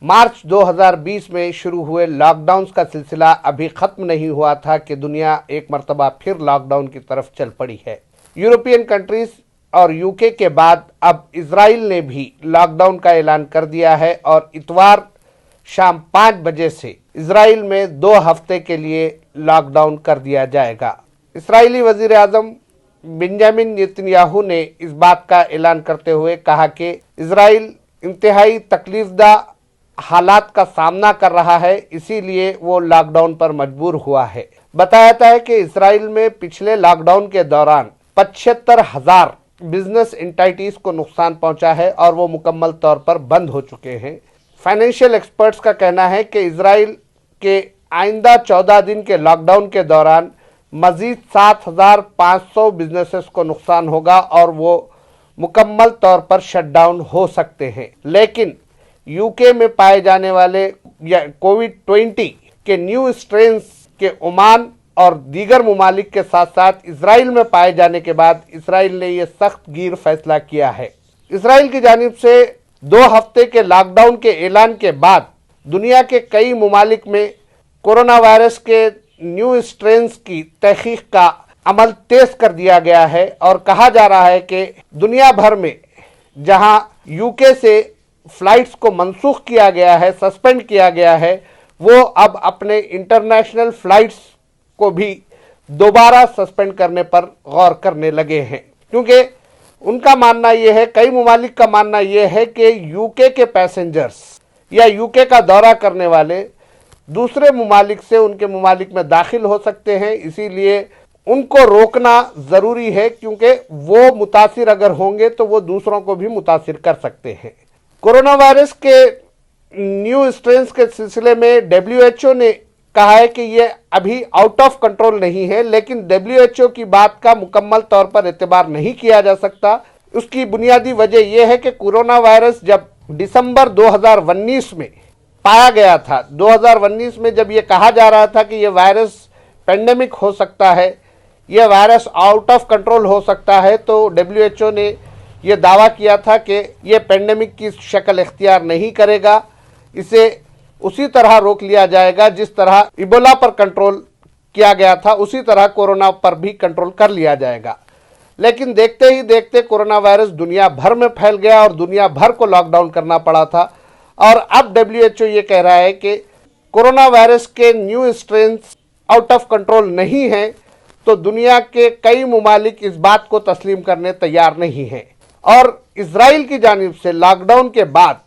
मार्च 2020 में शुरू हुए लॉकडाउन का सिलसिला अभी खत्म नहीं हुआ था कि दुनिया एक मर्तबा फिर लॉकडाउन की तरफ चल पड़ी है। यूरोपियन कंट्रीज और यूके के बाद अब इजराइल ने भी लॉकडाउन का ऐलान कर दिया है और इतवार शाम 5 बजे से इजराइल में 2 हफ्ते के लिए लॉकडाउन कर दिया जाएगा। इस्राएली वजीर आजम बेंजामिन नेतन्याहू ने इस बात का ऐलान करते हुए कहा कि इजराइल इंतहाई तकलीफदा हालात का सामना कर रहा है, इसीलिए वो लॉकडाउन पर मजबूर हुआ है। बताया जाता है कि इजराइल में पिछले लॉकडाउन के दौरान 75,000 बिजनेस एंटिटीज को नुकसान पहुंचा है और वो मुकम्मल तौर पर बंद हो चुके हैं। फाइनेंशियल एक्सपर्ट्स का कहना है कि इजराइल के आइंदा 14 दिन के लॉकडाउन के दौरान मजीद 7,500 बिजनेसेस को नुकसान होगा और वो मुकम्मल तौर पर शटडाउन हो सकते हैं। लेकिन यूके में पाए जाने वाले कोविड-20 के न्यू स्ट्रेन्स के ओमान और दीगर ममालिक के साथ साथ इजराइल में पाए जाने के बाद इजराइल ने यह सख्त गीर फैसला किया है। इजराइल की जानिब से 2 हफ्ते के लॉकडाउन के ऐलान के बाद दुनिया के कई ममालिक में कोरोना वायरस के न्यू स्ट्रेन्स की तहकीक का अमल तेज कर दिया गया है और कहा जा रहा है कि दुनिया भर में जहां यूके से फ्लाइट्स को मनसूख किया गया है, सस्पेंड किया गया है, वो अब अपने इंटरनेशनल फ्लाइट्स को भी दोबारा सस्पेंड करने पर गौर करने लगे हैं, क्योंकि उनका मानना यह है, कई ममालिक का मानना यह है कि यूके के पैसेंजर्स या यूके का दौरा करने वाले दूसरे ममालिक से उनके ममालिक में दाखिल हो सकते हैं, इसीलिए उनको रोकना ज़रूरी है, क्योंकि वो मुतासिर अगर होंगे तो वो दूसरों को भी मुतासिर कर सकते हैं। कोरोना वायरस के न्यू स्ट्रेन्स के सिलसिले में WHO ने कहा है कि ये अभी आउट ऑफ कंट्रोल नहीं है, लेकिन WHO की बात का मुकम्मल तौर पर एतबार नहीं किया जा सकता। उसकी बुनियादी वजह यह है कि कोरोना वायरस जब दिसंबर 2019 में पाया गया था, 2019 में जब ये कहा जा रहा था कि ये वायरस पेंडेमिक हो सकता है, ये वायरस आउट ऑफ कंट्रोल हो सकता है, तो WHO ने ये दावा किया था कि ये पेंडेमिक की शक्ल इख्तियार नहीं करेगा, इसे उसी तरह रोक लिया जाएगा जिस तरह इबोला पर कंट्रोल किया गया था, उसी तरह कोरोना पर भी कंट्रोल कर लिया जाएगा। लेकिन देखते ही देखते कोरोना वायरस दुनिया भर में फैल गया और दुनिया भर को लॉकडाउन करना पड़ा था और अब WHO ये कह रहा है कि कोरोना वायरस के new strains out of control नहीं है, तो दुनिया के कई ममालिक इस बात को तस्लीम करने तैयार नहीं हैं। और इजराइल की जानिब से लॉकडाउन के बाद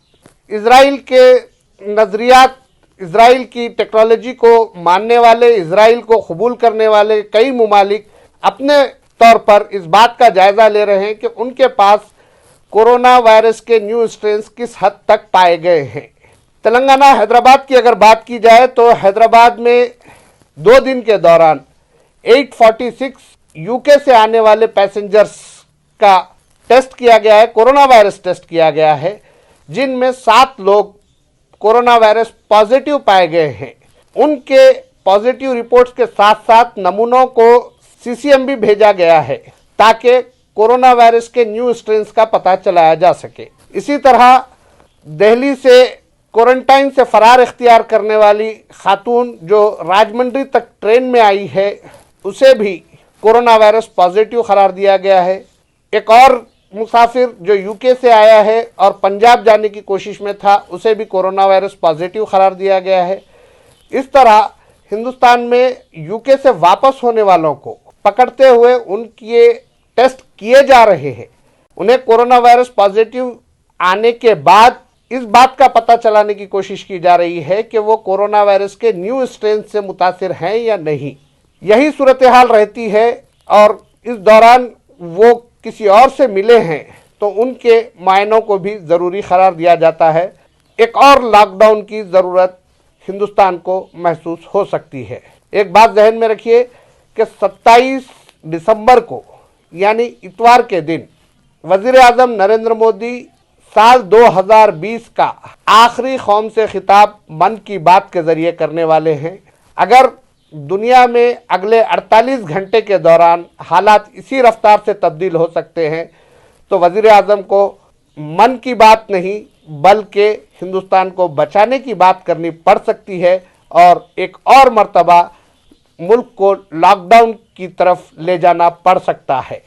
इजराइल के नज़रियात, इजराइल की टेक्नोलॉजी को मानने वाले, इजराइल को कबूल करने वाले कई ममालिक अपने तौर पर इस बात का जायज़ा ले रहे हैं कि उनके पास कोरोना वायरस के न्यू स्ट्रेन्स किस हद तक पाए गए हैं। तेलंगाना हैदराबाद की अगर बात की जाए तो हैदराबाद में 2 दिन के दौरान 846 यूके से आने वाले पैसेंजर्स का टेस्ट किया गया है, कोरोना वायरस टेस्ट किया गया है, जिनमें 7 लोग कोरोना वायरस पॉजिटिव पाए गए हैं। उनके पॉजिटिव रिपोर्ट्स के साथ साथ नमूनों को CCM भी भेजा गया है ताकि कोरोना वायरस के न्यू स्ट्रेन्स का पता चलाया जा सके। इसी तरह दिल्ली से क्वारंटाइन से फरार इख्तियार करने वाली खातून जो राजमंड्री तक ट्रेन में आई है, उसे भी कोरोना वायरस पॉजिटिव करार दिया गया है। एक और मुसाफिर जो यूके से आया है और पंजाब जाने की कोशिश में था, उसे भी कोरोना वायरस पॉजिटिव करार दिया गया है। इस तरह हिंदुस्तान में यूके से वापस होने वालों को पकड़ते हुए उनके टेस्ट किए जा रहे हैं। उन्हें कोरोना वायरस पॉजिटिव आने के बाद इस बात का पता चलाने की कोशिश की जा रही है कि वो कोरोना वायरस के न्यू स्ट्रेन से मुतासिर हैं या नहीं। यही सूरत हाल रहती है और इस दौरान वो किसी और से मिले हैं तो उनके मायनों को भी ज़रूरी करार दिया जाता है। एक और लॉकडाउन की ज़रूरत हिंदुस्तान को महसूस हो सकती है। एक बात जहन में रखिए कि 27 दिसंबर को यानी इतवार के दिन वज़ीर आज़म नरेंद्र मोदी साल 2020 का आखिरी कौम से खिताब मन की बात के ज़रिए करने वाले हैं। अगर दुनिया में अगले 48 घंटे के दौरान हालात इसी रफ्तार से तब्दील हो सकते हैं तो वज़ीर आज़म को मन की बात नहीं बल्कि हिंदुस्तान को बचाने की बात करनी पड़ सकती है और एक और मर्तबा मुल्क को लॉकडाउन की तरफ ले जाना पड़ सकता है।